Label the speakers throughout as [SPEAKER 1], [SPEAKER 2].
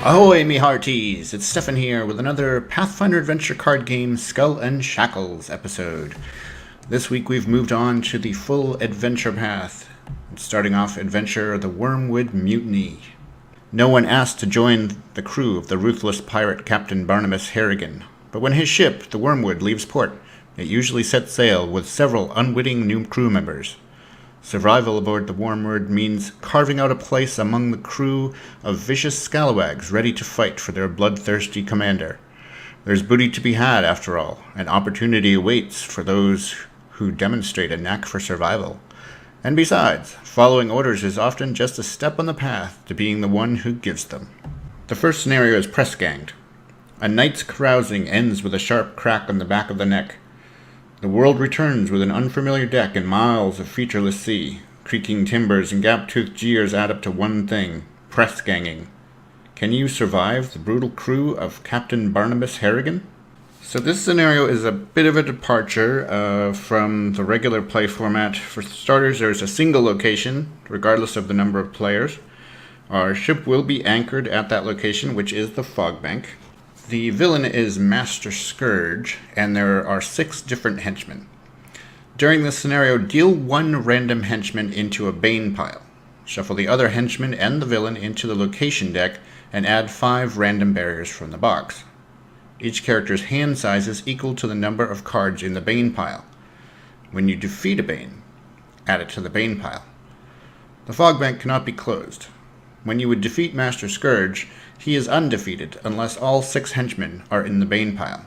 [SPEAKER 1] Ahoy, me hearties! It's Stefan here with another Pathfinder Adventure Card Game Skull and Shackles episode. This week we've moved on to the full adventure path. Starting off adventure the Wormwood Mutiny. No one asked to join the crew of the ruthless pirate Captain Barnabas Harrigan, but when his ship, the Wormwood, leaves port, it usually sets sail with several unwitting new crew members. Survival aboard the Wormwood means carving out a place among the crew of vicious scalawags ready to fight for their bloodthirsty commander. There's booty to be had, after all, and opportunity awaits for those who demonstrate a knack for survival. And besides, following orders is often just a step on the path to being the one who gives them. The first scenario is press-ganged. A night's carousing ends with a sharp crack on the back of the neck. The world returns with an unfamiliar deck and miles of featureless sea. Creaking timbers and gap-toothed jeers add up to one thing: press-ganging. Can you survive the brutal crew of Captain Barnabas Harrigan? So this scenario is a bit of a departure from the regular play format. For starters, there's a single location, regardless of the number of players. Our ship will be anchored at that location, which is the Fog Bank. The villain is Master Scourge, and there are 6 different henchmen. During this scenario, deal 1 random henchman into a bane pile. Shuffle the other henchman and the villain into the location deck, and add 5 random barriers from the box. Each character's hand size is equal to the number of cards in the bane pile. When you defeat a bane, add it to the bane pile. The fog bank cannot be closed. When you would defeat Master Scourge, he is undefeated unless all 6 henchmen are in the bane pile.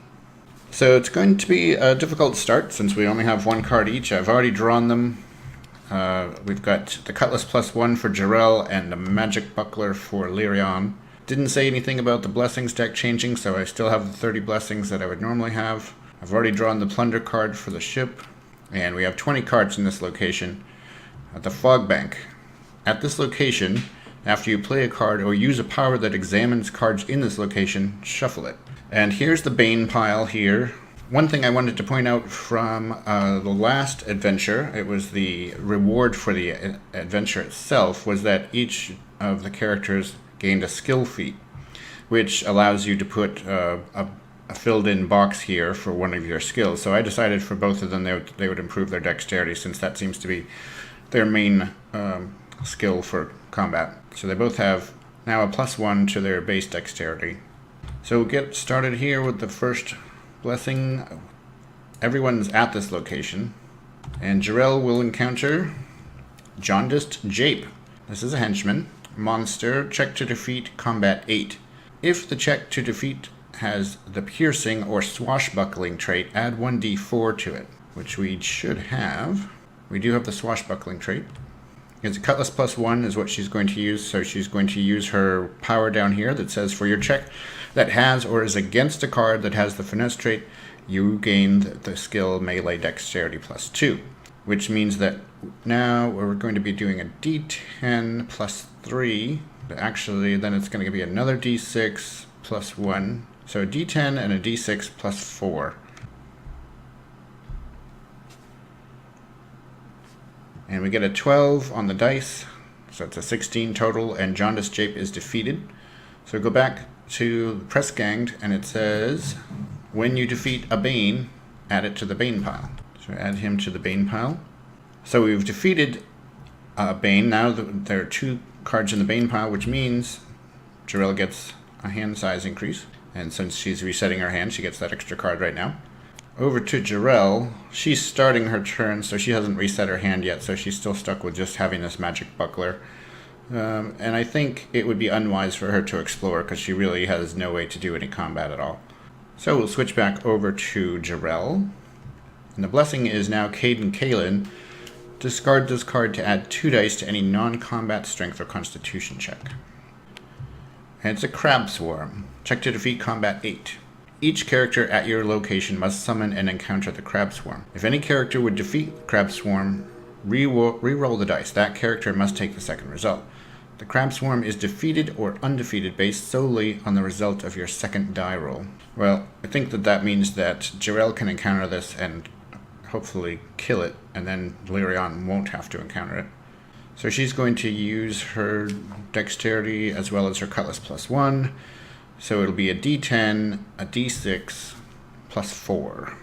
[SPEAKER 1] So it's going to be a difficult start since we only have 1 card each. I've already drawn them. We've got the Cutlass +1 for Jirelle and a Magic Buckler for Lirianne. Didn't say anything about the Blessings deck changing, so I still have the 30 Blessings that I would normally have. I've already drawn the Plunder card for the ship, and we have 20 cards in this location. At the Fog Bank. At this location, after you play a card or use a power that examines cards in this location, shuffle it. And here's the Bane pile here. One thing I wanted to point out from the last adventure, it was the reward for the adventure itself, was that each of the characters gained a skill feat, which allows you to put a filled-in box here for one of your skills. So I decided for both of them they would improve their dexterity, since that seems to be their main skill for combat. So they both have now a +1 to their base dexterity. So we'll get started here with the first blessing. Everyone's at this location, and Jirelle will encounter Jaundiced Jape. This is a henchman. Monster, check to defeat, combat 8. If the check to defeat has the piercing or swashbuckling trait, add 1d4 to it, which we should have. We do have the swashbuckling trait. It's a Cutlass +1 is what she's going to use, so she's going to use her power down here that says for your check that has or is against a card that has the finesse trait, you gain the skill melee dexterity +2, which means that now we're going to be doing a d10 +3, but actually then it's going to be another d6 +1, so a d10 and a d6 +4. And we get a 12 on the dice, so it's a 16 total, and Jaundiced Jape is defeated. So go back to Press Ganged, and it says, when you defeat a Bane, add it to the Bane pile. So add him to the Bane pile. So we've defeated Bane. Now there are 2 cards in the Bane pile, which means Jirelle gets a hand size increase. And since she's resetting her hand, she gets that extra card right now. Over to Jirelle. She's starting her turn, so she hasn't reset her hand yet, so she's still stuck with just having this Magic Buckler. And I think it would be unwise for her to explore, because she really has no way to do any combat at all. So we'll switch back over to Jirelle. And the blessing is now Caden Kalen. Discard this card to add 2 dice to any non-combat strength or constitution check. And it's a Crab Swarm. Check to defeat, combat 8. Each character at your location must summon and encounter the Crab Swarm. If any character would defeat the Crab Swarm, re-roll the dice. That character must take the second result. The Crab Swarm is defeated or undefeated based solely on the result of your second die roll. Well, I think that means that Jirelle can encounter this and hopefully kill it, and then Lirianne won't have to encounter it. So she's going to use her dexterity as well as her cutlass +1. So it'll be a d10, a d6, +4.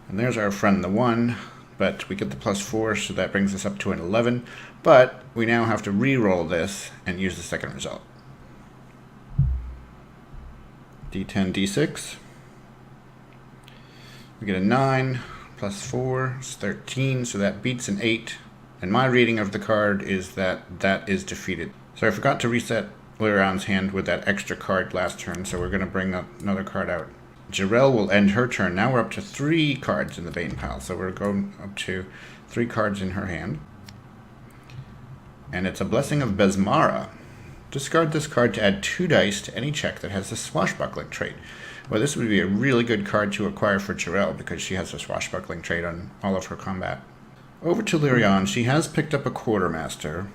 [SPEAKER 1] And there's our friend, the 1, but we get the +4, so that brings us up to an 11. But we now have to re-roll this and use the second result. d10, d6. We get a 9, +4 is 13, so that beats an 8. And my reading of the card is that that is defeated. So I forgot to reset Lirianne's hand with that extra card last turn, so we're going to bring another card out. Jirelle will end her turn. Now we're up to 3 cards in the Bane pile, so we're going up to 3 cards in her hand. And it's a Blessing of Besmara. Discard this card to add 2 dice to any check that has the Swashbuckling trait. Well, this would be a really good card to acquire for Jirelle because she has a Swashbuckling trait on all of her combat. Over to Lirianne. She has picked up a Quartermaster.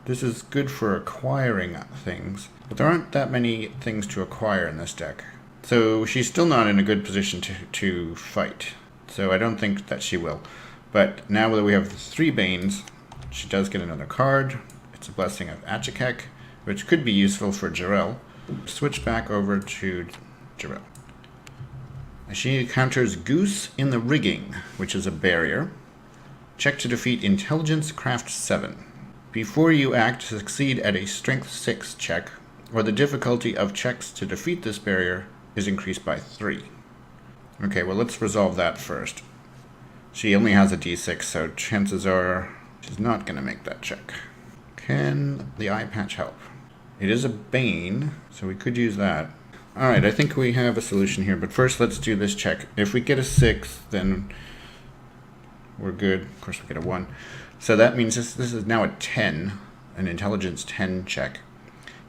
[SPEAKER 1] This is good for acquiring things, but there aren't that many things to acquire in this deck. So she's still not in a good position to fight. So I don't think that she will. But now that we have 3 Banes, she does get another card. It's a Blessing of Achikek, which could be useful for Jirelle. Switch back over to Jirelle. She encounters Goose in the Rigging, which is a barrier. Check to defeat Intelligence Craft 7. Before you act, succeed at a Strength 6 check, or the difficulty of checks to defeat this barrier is increased by 3. Okay, well, let's resolve that first. She only has a d6, so chances are she's not going to make that check. Can the eye patch help? It is a Bane, so we could use that. Alright, I think we have a solution here, but first let's do this check. If we get a 6, then we're good. Of course, we get a 1. So that means this is now a 10, an Intelligence 10 check.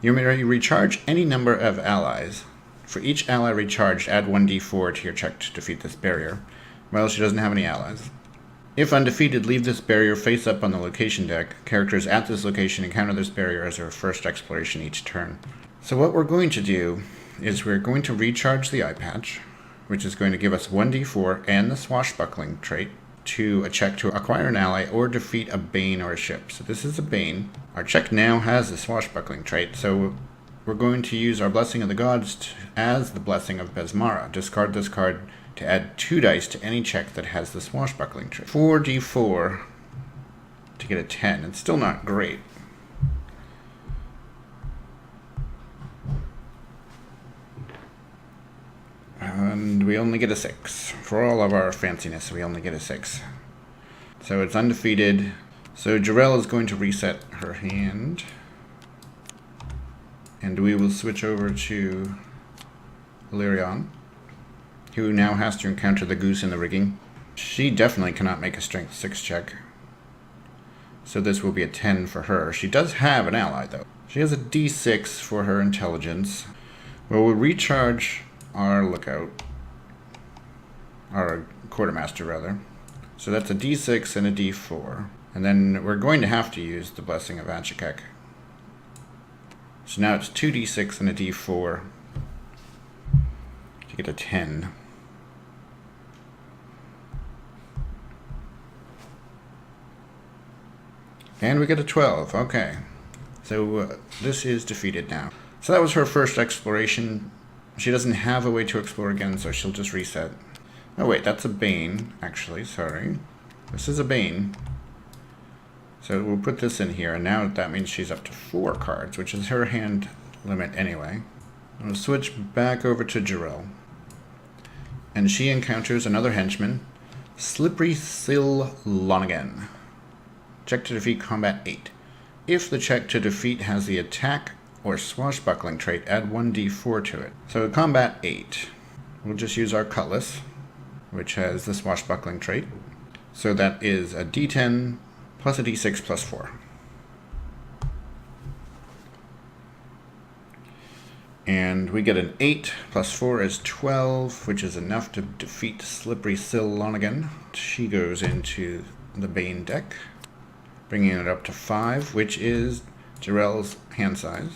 [SPEAKER 1] You may recharge any number of allies. For each ally recharged, add 1d4 to your check to defeat this barrier. Well, she doesn't have any allies. If undefeated, leave this barrier face up on the location deck. Characters at this location encounter this barrier as their first exploration each turn. So what we're going to do is we're going to recharge the eye patch, which is going to give us 1d4 and the Swashbuckling trait to a check to acquire an ally or defeat a Bane or a ship. So this is a Bane. Our check now has the Swashbuckling trait, so we're going to use our Blessing of the Gods as the Blessing of Besmara. Discard this card to add 2 dice to any check that has the Swashbuckling trait. 4d4 to get a 10. It's still not great. And we only get a 6. For all of our fanciness, we only get a 6. So it's undefeated. So Jirelle is going to reset her hand. And we will switch over to Lirianne, who now has to encounter the Goose in the Rigging. She definitely cannot make a Strength 6 check. So this will be a 10 for her. She does have an ally, though. She has a d6 for her intelligence. Well, we'll recharge our lookout. Our Quartermaster, rather. So that's a d6 and a d4. And then we're going to have to use the Blessing of Achikek. So now it's 2d6 and a d4 to get a 10. And we get a 12. Okay. So this is defeated now. So that was her first exploration. She doesn't have a way to explore again, so she'll just reset. Oh wait, that's a Bane, actually. Sorry. This is a Bane. So we'll put this in here, and now that means she's up to 4 cards, which is her hand limit anyway. We'll switch back over to Jirelle. And she encounters another henchman, Slippery Sill Lonigan. Check to defeat combat 8. If the check to defeat has the attack or Swashbuckling trait, add 1d4 to it. So combat 8. We'll just use our cutlass, which has the Swashbuckling trait. So that is a d10 plus a d6 plus 4. And we get an 8 plus 4 is 12, which is enough to defeat Slippery Sill Lonigan. She goes into the Bane deck, bringing it up to 5, which is Jirelle's hand size.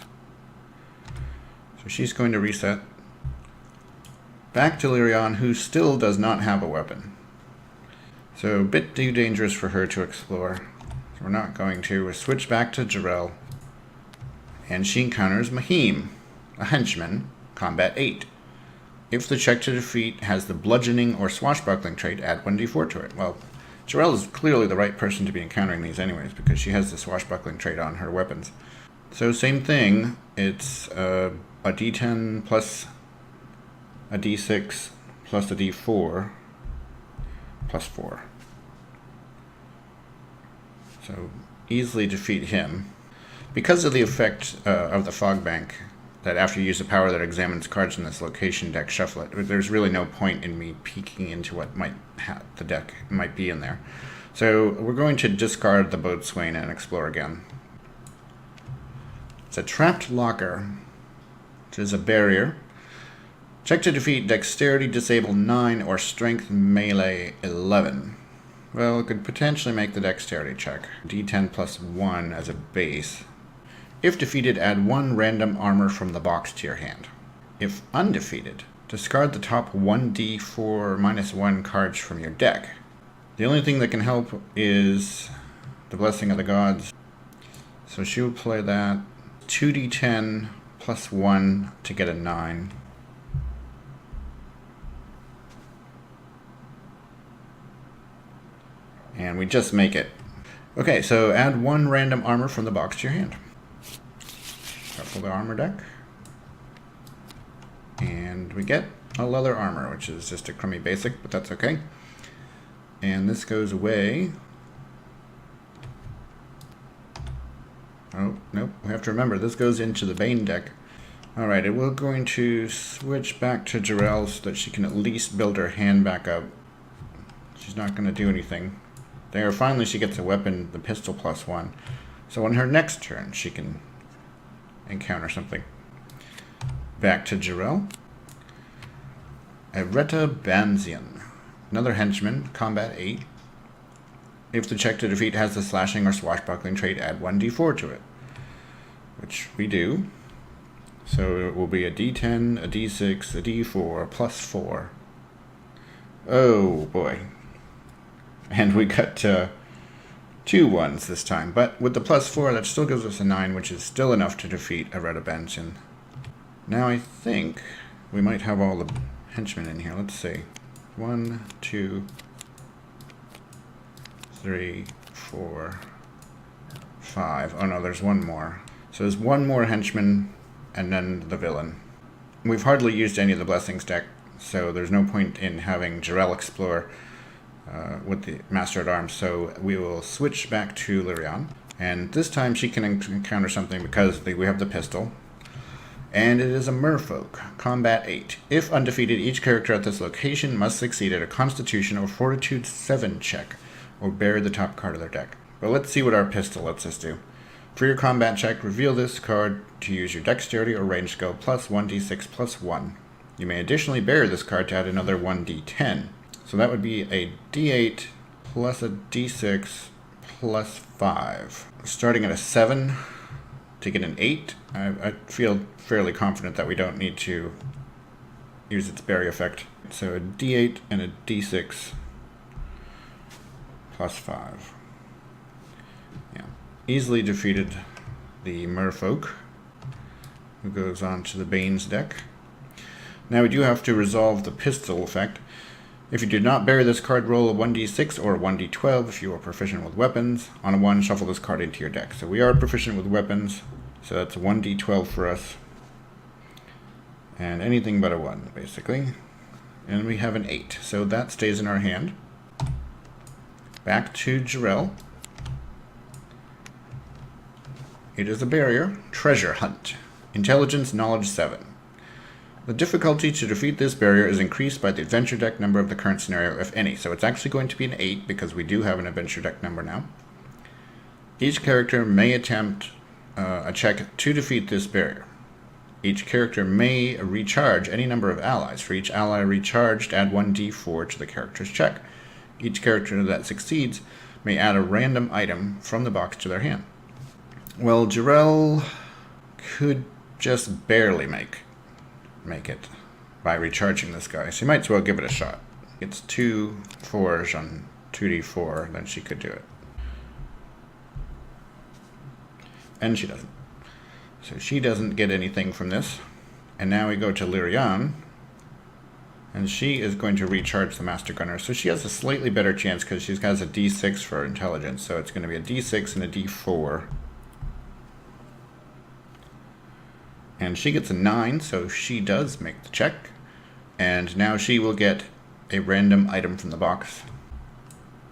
[SPEAKER 1] So she's going to reset. Back to Lirianne, who still does not have a weapon. So a bit too dangerous for her to explore. So we're not going to. We'll switch back to Jirelle. And she encounters Mahim, a henchman, combat 8. If the check to defeat has the bludgeoning or swashbuckling trait, add 1d4 to it. Well, Jirelle is clearly the right person to be encountering these anyways, because she has the swashbuckling trait on her weapons. So same thing, it's a d10 plus a d6 plus a d4 plus 4. So easily defeat him. Because of the effect of the fog bank, that after you use a power that examines cards in this location deck, shuffle it. There's really no point in me peeking into what the deck might be in there. So we're going to discard the boatswain and explore again. It's a trapped locker, which is a barrier. Check to defeat dexterity disable 9 or strength melee 11. Well, it could potentially make the dexterity check. D10 plus 1 as a base. If defeated, add 1 random armor from the box to your hand. If undefeated, discard the top 1d4 minus 1 cards from your deck. The only thing that can help is the Blessing of the Gods. So she will play that. 2d10 plus 1 to get a 9. And we just make it. Okay, so add 1 random armor from the box to your hand. Shuffle the armor deck. And we get a leather armor, which is just a crummy basic, but that's okay. And this goes away. Oh, nope. We have to remember, this goes into the Bane deck. Alright, we're going to switch back to Jirelle so that she can at least build her hand back up. She's not going to do anything. There, finally she gets a weapon, the pistol plus 1. So on her next turn, she can encounter something. Back to Jirelle. Evreta Banzian, another henchman, combat 8. If the check to defeat has the slashing or swashbuckling trait, add 1d4 to it, which we do. So it will be a d10, a d6, a d4, plus 4. Oh boy. And we got 2 1s this time, but with the plus 4, that still gives us a 9, which is still enough to defeat Evreta Banzian. Now I think we might have all the henchmen in here. Let's see. 1, 2, 3, 4, 5. Oh no, there's 1 more. So there's 1 more henchman and then the villain. We've hardly used any of the blessings deck, so there's no point in having Jirelle explore with the Master at Arms, so we will switch back to Lirianne. And this time she can encounter something because we have the pistol. And it is a merfolk, combat 8. If undefeated, each character at this location must succeed at a Constitution or Fortitude 7 check, or bear the top card of their deck. But let's see what our pistol lets us do. For your combat check, reveal this card to use your dexterity or range skill plus 1d6 plus 1. You may additionally bear this card to add another 1d10. So that would be a d8 plus a d6 plus 5. Starting at a 7 to get an 8. I feel fairly confident that we don't need to use its berry effect. So a d8 and a d6 plus 5. Yeah. Easily defeated the merfolk, who goes on to the Bane's deck. Now we do have to resolve the pistol effect. If you did not bear this card, roll a 1d6 or a 1d12 if you are proficient with weapons. On a 1, shuffle this card into your deck. So we are proficient with weapons, so that's a 1d12 for us. And anything but a 1, basically. And we have an 8, so that stays in our hand. Back to Jirelle. It is a barrier. Treasure Hunt. Intelligence Knowledge 7. The difficulty to defeat this barrier is increased by the adventure deck number of the current scenario, if any. So it's actually going to be an 8 because we do have an adventure deck number now. Each character may attempt a check to defeat this barrier. Each character may recharge any number of allies. For each ally recharged, add 1d4 to the character's check. Each character that succeeds may add a random item from the box to their hand. Well, Jirelle could just barely make it. by recharging this guy. So you might as well give it a shot. It's 2 4s on 2d4, then she could do it. And she doesn't. So she doesn't get anything from this. And now we go to Lirianne. And she is going to recharge the Master Gunner. So she has a slightly better chance because she has a d6 for intelligence. So it's going to be a d6 and a d4. And she gets a 9, so she does make the check. And now she will get a random item from the box.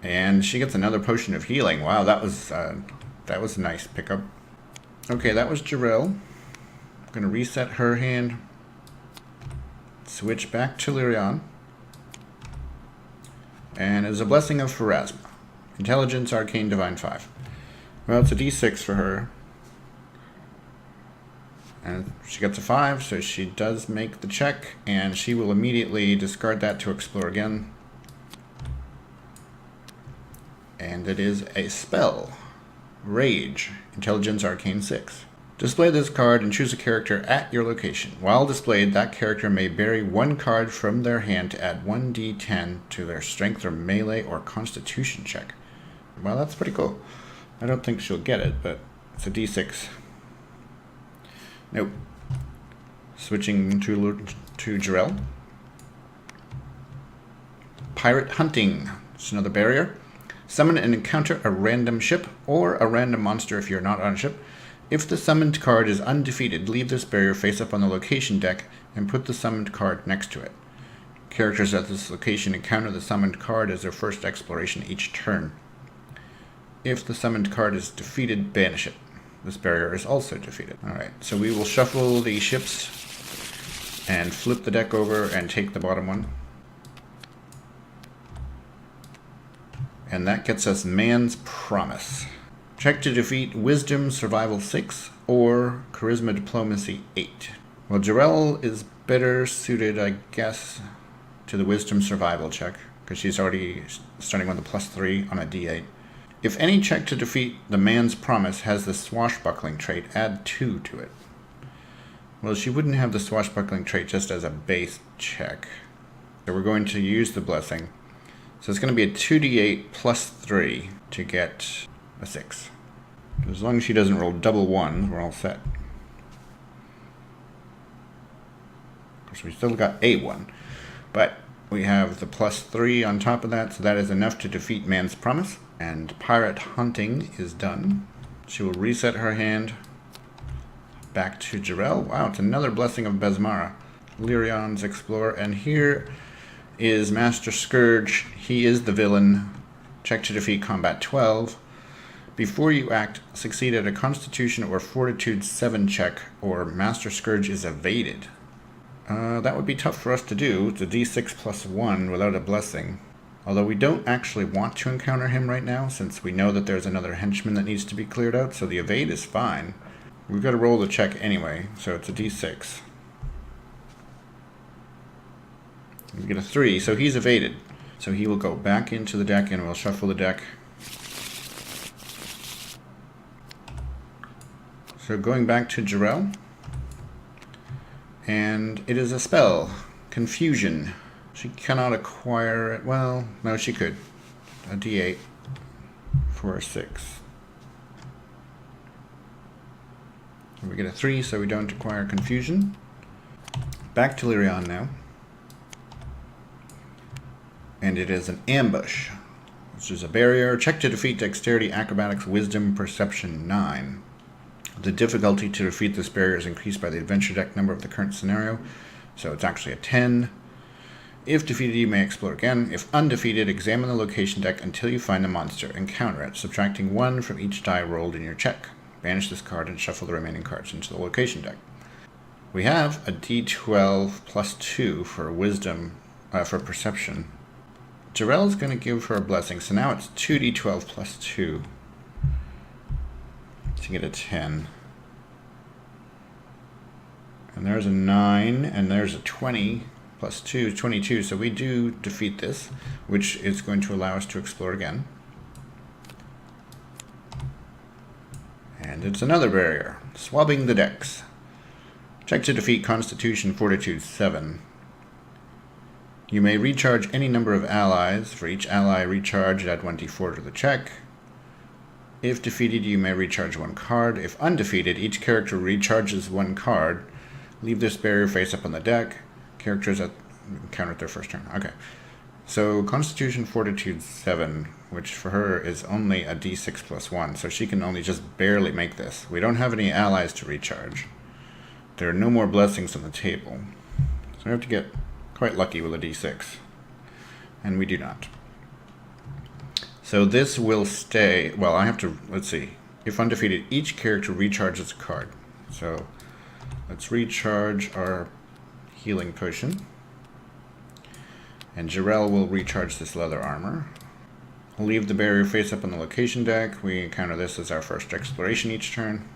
[SPEAKER 1] And she gets another potion of healing. Wow, that was a nice pickup. Okay, that was Jirelle. I'm going to reset her hand. Switch back to Lirianne. And it's a Blessing of Pharasma. Intelligence, Arcane, Divine 5. Well, it's a d6 for her. And she gets a 5, so she does make the check. And she will immediately discard that to explore again. And it is a spell. Rage. Intelligence, Arcane 6. Display this card and choose a character at your location. While displayed, that character may bury one card from their hand to add 1d10 to their strength or melee or constitution check. Well, that's pretty cool. I don't think she'll get it, but it's a d6. Nope. Switching to Jirelle. Pirate Hunting. It's another barrier. Summon and encounter a random ship or a random monster if you're not on a ship. If the summoned card is undefeated, leave this barrier face up on the location deck and put the summoned card next to it. Characters at this location encounter the summoned card as their first exploration each turn. If the summoned card is defeated, banish it. This barrier is also defeated. Alright, so we will shuffle the ships and flip the deck over and take the bottom one. And that gets us Man's Promise. Check to defeat Wisdom Survival 6 or Charisma Diplomacy 8. Well, Jirelle is better suited, I guess, to the Wisdom Survival check, because she's already starting with a +3 on a d8. If any check to defeat the Man's Promise has the Swashbuckling trait, add 2 to it. Well, she wouldn't have the Swashbuckling trait just as a base check. So we're going to use the Blessing. So it's going to be a 2d8 +3 to get a 6. As long as she doesn't roll double ones, we're all set. Of course, we still got a 1. But we have the +3 on top of that, so that is enough to defeat Man's Promise. And Pirate Hunting is done. She will reset her hand back to Jirelle. Wow, it's another Blessing of Besmara. Lirianne's Explorer. And here is Master Scourge. He is the villain. Check to defeat Combat 12. Before you act, succeed at a Constitution or Fortitude 7 check, or Master Scourge is evaded. That would be tough for us to do. It's a d6 +1 without a Blessing. Although we don't actually want to encounter him right now, since we know that there's another henchman that needs to be cleared out, so the evade is fine. We've got to roll the check anyway, so it's a d6. We get a 3, so he's evaded. So he will go back into the deck and we'll shuffle the deck. So going back to Jirelle. And it is a spell. Confusion. She cannot acquire it. Well, no, she could. A d8 for a 6. We get a 3, so we don't acquire confusion. Back to Lirianne now. And it is an ambush, which is a barrier. Check to defeat Dexterity, Acrobatics, Wisdom, Perception 9. The difficulty to defeat this barrier is increased by the adventure deck number of the current scenario, so it's actually a 10. If defeated, you may explore again. If undefeated, examine the location deck until you find a monster and counter it, subtracting 1 from each die rolled in your check. Banish this card and shuffle the remaining cards into the location deck. We have a d12 +2 for Wisdom, for Perception. Jirelle's going to give her a Blessing, so now it's 2d12 +2 to get a 10. And there's a 9, and there's a 20 +2, 22, so we do defeat this, which is going to allow us to explore again. And it's another barrier, swabbing the decks. Check to defeat Constitution Fortitude 7. You may recharge any number of allies. For each ally recharged, add 1d4 to the check. If defeated, you may recharge one card. If undefeated, each character recharges one card. Leave this barrier face up on the deck. Characters that encountered their first turn. Okay. So Constitution Fortitude 7, which for her is only a d6 plus 1, so she can only just barely make this. We don't have any allies to recharge. There are no more blessings on the table. So I have to get quite lucky with a d6. And we do not. So this will stay, well, I have to, let's see. If undefeated, each character recharges a card. So let's recharge our healing potion. And Jirelle will recharge this leather armor. We'll leave the barrier face up on the location deck. We encounter this as our first exploration each turn.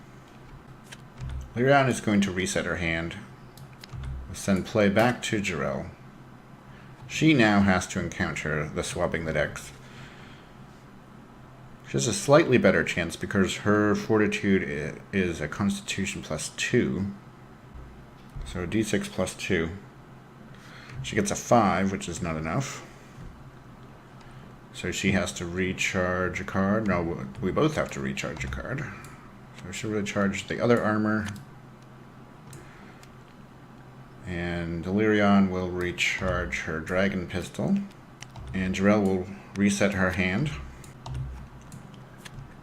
[SPEAKER 1] Lirianne is going to reset her hand. We'll send play back to Jirelle. She now has to encounter the swapping the decks. She has a slightly better chance because her fortitude is a Constitution plus 2. So d6 plus 2. She gets a 5, which is not enough. So she has to recharge a card. No, we both have to recharge a card. So she'll recharge the other armor. And Lirianne will recharge her dragon pistol. And Jirelle will reset her hand.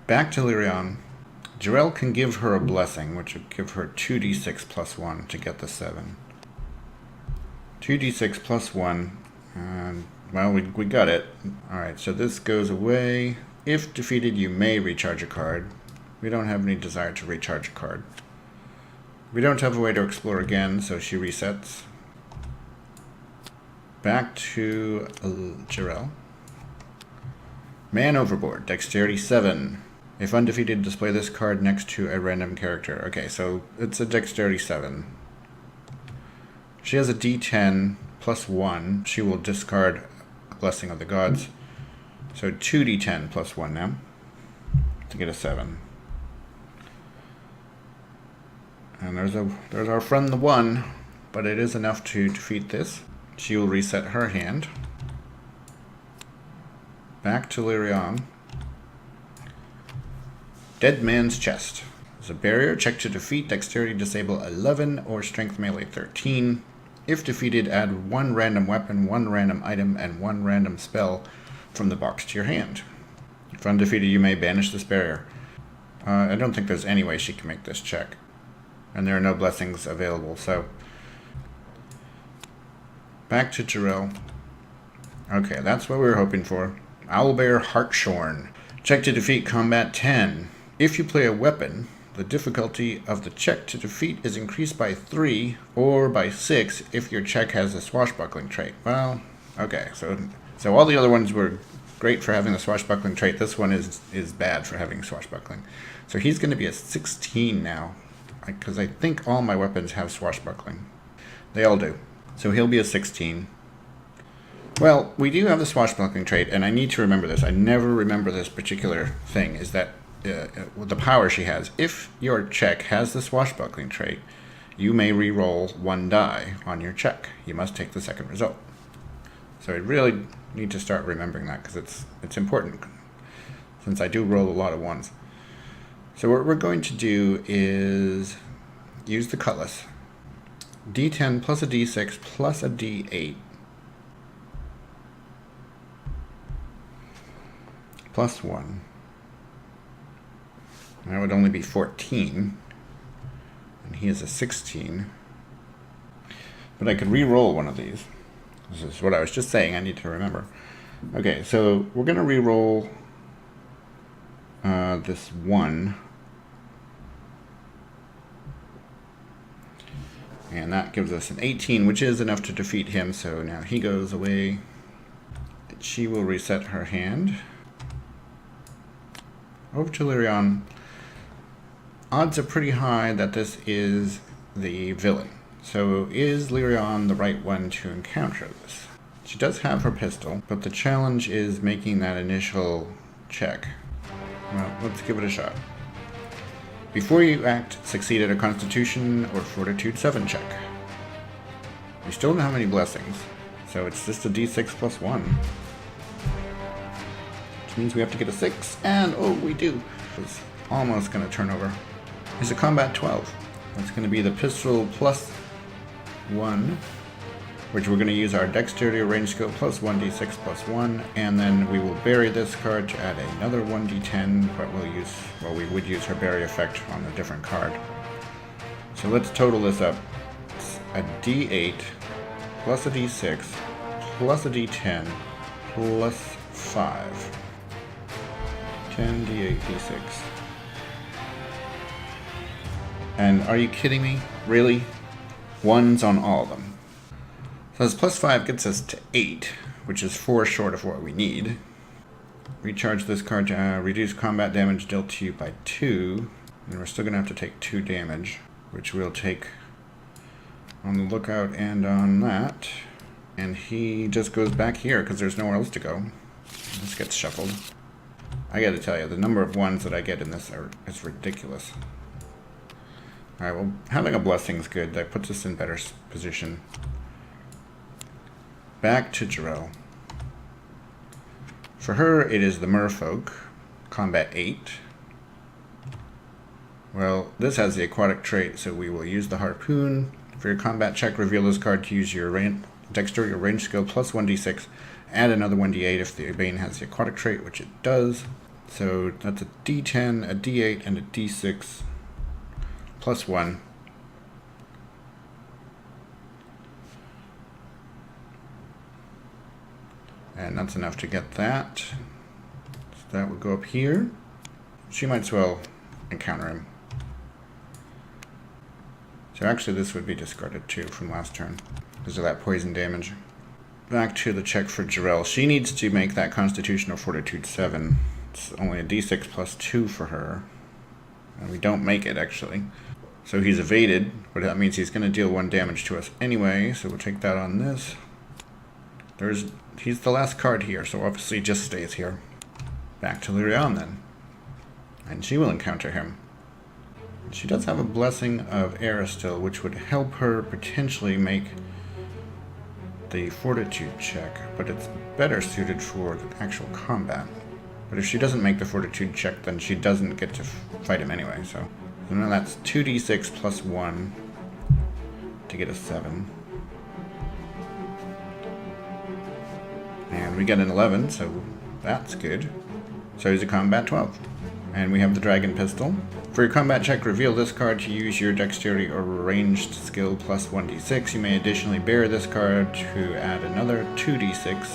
[SPEAKER 1] Back to Lirianne. Jirelle can give her a blessing, which would give her 2d6 plus 1 to get the 7. 2d6 plus 1. And, well, we got it. Alright, so this goes away. If defeated, you may recharge a card. We don't have any desire to recharge a card. We don't have a way to explore again, so she resets. Back to Jirelle. Man overboard, dexterity 7. If undefeated, display this card next to a random character. Okay, so it's a dexterity 7. She has a d10 plus 1. She will discard a Blessing of the Gods. So 2d10 plus 1 now to get a 7. And there's our friend the 1, but it is enough to defeat this. She will reset her hand. Back to Lirianne. Dead Man's Chest. There's a barrier. Check to defeat. Dexterity disable 11 or Strength melee 13. If defeated, add 1 random weapon, 1 random item, and 1 random spell from the box to your hand. If undefeated, you may banish this barrier. I don't think there's any way she can make this check. And there are no blessings available, so... Back to Jirelle. Okay, that's what we were hoping for. Owlbear Heartshorn. Check to defeat combat 10. If you play a weapon, the difficulty of the check to defeat is increased by 3 or by 6 if your check has a swashbuckling trait. Well, okay, so all the other ones were great for having the swashbuckling trait. This one is bad for having swashbuckling. So he's going to be a 16 now, because I think all my weapons have swashbuckling. They all do. So he'll be a 16. Well, we do have the swashbuckling trait, and I need to remember this. I never remember this particular thing, is that the power she has. If your check has the swashbuckling trait, you may re-roll 1 die on your check. You must take the second result. So I really need to start remembering that, because it's important, since I do roll a lot of 1s. So what we're going to do is use the cutlass. D10 plus a D6 plus a D8 plus 1. That would only be 14. And he is a 16. But I could re-roll one of these. This is what I was just saying. I need to remember. Okay, so we're going to re-roll this 1. And that gives us an 18, which is enough to defeat him. So now he goes away. She will reset her hand. Over to Lirianne. Odds are pretty high that this is the villain. So is Lirianne the right one to encounter this? She does have her pistol, but the challenge is making that initial check. Well, let's give it a shot. Before you act, succeed at a Constitution or Fortitude 7 check. You still don't have any blessings, So it's just a d6 plus 1. Which means we have to get a 6, and oh, we do. It's almost going to turn over. It's a combat 12. That's going to be the pistol plus 1, which we're going to use our dexterity or range skill plus 1d6 plus 1, and then we will bury this card to add another 1d10, but we would use her bury effect on a different card. So let's total this up. It's a d8 plus a d6 plus a d10 plus 5. 10 d8 d6. And are you kidding me? Really? 1s on all of them. So this plus 5 gets us to 8, which is 4 short of what we need. Recharge this card to reduce combat damage dealt to you by 2. And we're still going to have to take 2 damage, which we'll take on the lookout and on that. And he just goes back here because there's nowhere else to go. This gets shuffled. I gotta tell you, the number of 1s that I get in this is ridiculous. Alright, well, having a blessing's good. That puts us in better position. Back to Jirelle. For her, it is the merfolk, combat 8. Well, this has the aquatic trait, so we will use the harpoon. For your combat check, reveal this card to use your dexterity or range skill plus 1d6. Add another 1d8 if the Bane has the aquatic trait, which it does. So that's a d10, a d8, and a d6 plus 1. And that's enough to get that. So that would go up here. She might as well encounter him. So actually this would be discarded too from last turn because of that poison damage. Back to the check for Jirelle. She needs to make that Constitution or Fortitude 7. It's only a d6 plus 2 for her. And we don't make it, actually. So he's evaded, but that means he's going to deal 1 damage to us anyway, so we'll take that on this. He's the last card here, so obviously he just stays here. Back to Lirianne then. And she will encounter him. She does have a Blessing of Air still, which would help her potentially make the Fortitude check, but it's better suited for the actual combat. But if she doesn't make the Fortitude check, then she doesn't get to fight him anyway, so now that's 2d6 plus 1 to get a 7. And we get an 11, so that's good. So he's a combat 12. And we have the Dragon Pistol. For your combat check, reveal this card to use your dexterity or ranged skill plus 1d6. You may additionally bear this card to add another 2d6.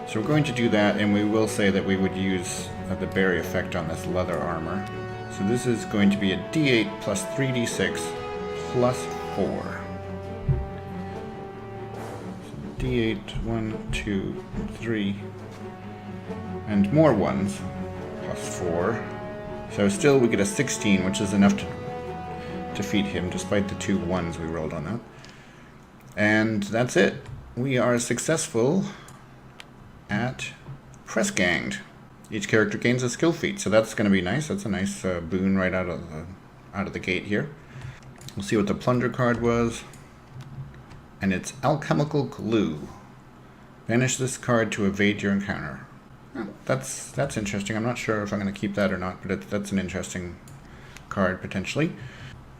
[SPEAKER 1] So we're going to do that, and we will say that we would use the berry effect on this leather armor. So this is going to be a d8 plus 3d6 plus 4. So d8, 1, 2, 3, and more 1s, plus 4. So still we get a 16, which is enough to defeat him, despite the 2 1s we rolled on that. And that's it. We are successful at Press Ganged. Each character gains a skill feat, so that's going to be nice. That's a nice boon right out of the gate here. We'll see what the plunder card was, and it's Alchemical Glue. Banish this card to evade your encounter. Oh, that's interesting. I'm not sure if I'm going to keep that or not, but that's an interesting card potentially.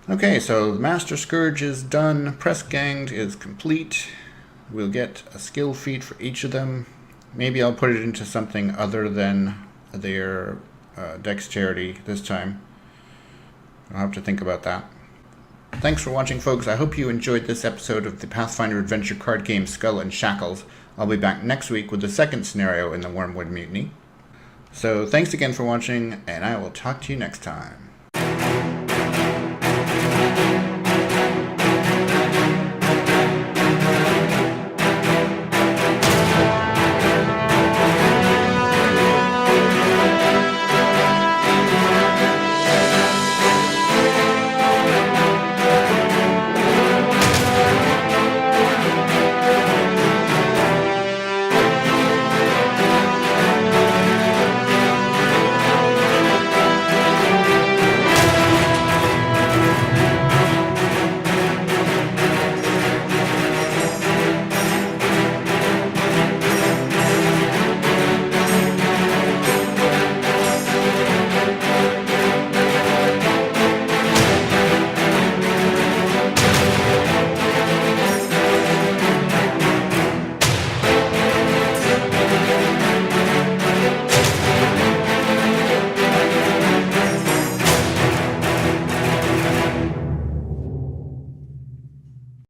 [SPEAKER 1] Okay, so Master Scourge is done. Press Ganged is complete. We'll get a skill feat for each of them. Maybe I'll put it into something other than their dexterity this time. I'll have to think about that. Thanks for watching, folks. I hope you enjoyed this episode of the Pathfinder Adventure Card Game Skull and Shackles. I'll be back next week with the second scenario in the Wormwood Mutiny. So thanks again for watching, and I will talk to you next time.